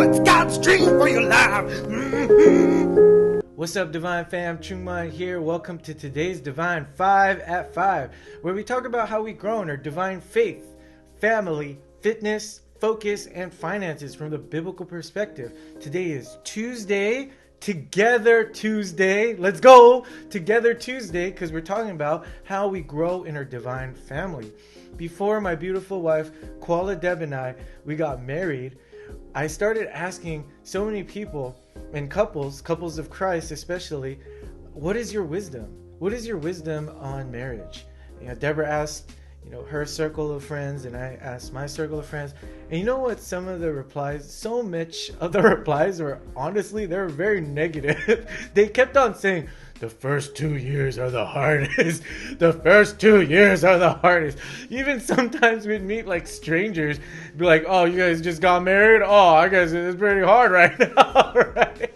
What's God's dream for your life? What's up, Divine Fam? Chungman here. Welcome to today's Divine 5 at 5, where we talk about how we grow in our divine faith, family, fitness, focus, and finances from the biblical perspective. Today is Tuesday, Together Tuesday. Let's go! Together Tuesday, because we're talking about how we grow in our divine family. Before my beautiful wife, Kuala Deb, and we got married, I started asking so many people and couples of Christ especially, what is your wisdom? What is your wisdom on marriage? Deborah asked, her circle of friends, and I asked my circle of friends. And you know what? Some of the replies, so much of the replies were, honestly, they were very negative. They kept on saying, the first 2 years are the hardest. The first 2 years are the hardest. Even sometimes we'd meet like strangers, be like, oh, you guys just got married? Oh, I guess it's pretty hard right now, right?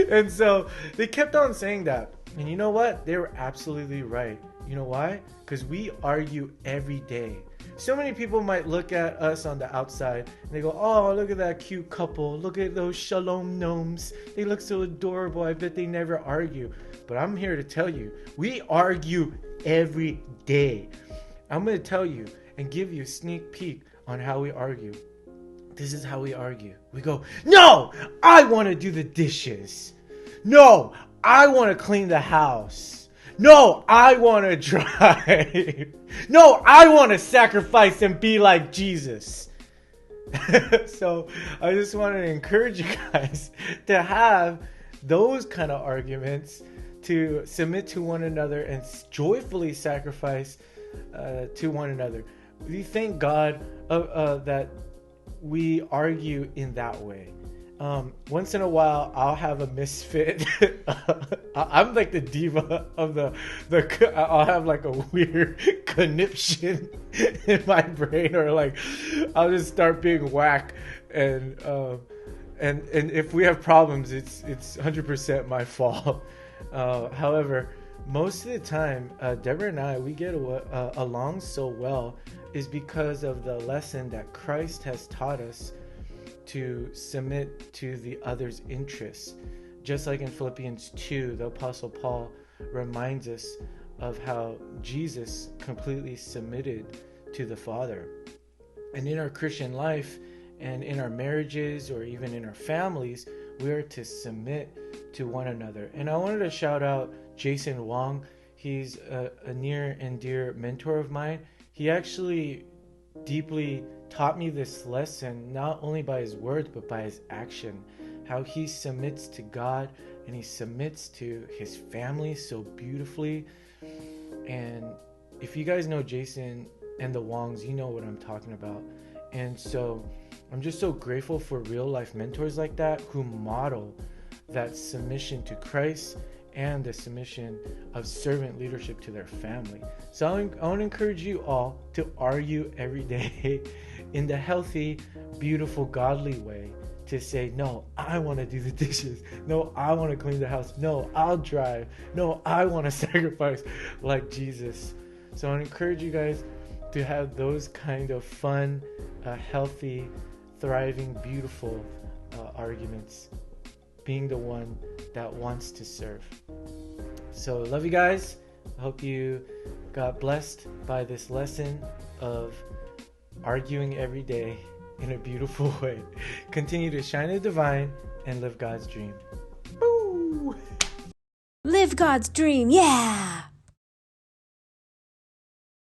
And so they kept on saying that. And you know what? They were absolutely right. You know why? Because we argue every day. So many people might look at us on the outside and they go, oh, look at that cute couple. Look at those shalom gnomes. They look so adorable. I bet they never argue. But I'm here to tell you, we argue every day. I'm going to tell you and give you a sneak peek on how we argue. This is how we argue. We go, no, I want to do the dishes. No, I want to clean the house. No, I want to drive. No, I want to sacrifice and be like Jesus. So I just wanted to encourage you guys to have those kind of arguments, to submit to one another and joyfully sacrifice to one another. We thank God that we argue in that way. Once in a while, I'll have a misfit. I'm like the diva of the. I'll have like a weird conniption in my brain, or like I'll just start being whack, and if we have problems, it's 100% my fault. However, most of the time, Deborah and I, we get along so well is because of the lesson that Christ has taught us to submit to the other's interests. Just like in Philippians 2, the Apostle Paul reminds us of how Jesus completely submitted to the Father. And in our Christian life and in our marriages or even in our families, we are to submit to one another. And I wanted to shout out Jason Wong. He's a near and dear mentor of mine. He actually deeply taught me this lesson, not only by his words but by his action, how he submits to God and he submits to his family so beautifully. And if you guys know Jason and the Wongs, you know what I'm talking about. And so I'm just so grateful for real life mentors like that who model that submission to Christ and the submission of servant leadership to their family. So I want to encourage you all to argue every day in the healthy, beautiful, godly way, to say, no, I want to do the dishes. No, I want to clean the house. No, I'll drive. No, I want to sacrifice like Jesus. So I want to encourage you guys to have those kind of fun, healthy, thriving, beautiful arguments, being the one that wants to serve. So love you guys. I hope you got blessed by this lesson of arguing every day in a beautiful way. Continue to shine the divine and live God's dream. Woo! Live God's dream, yeah!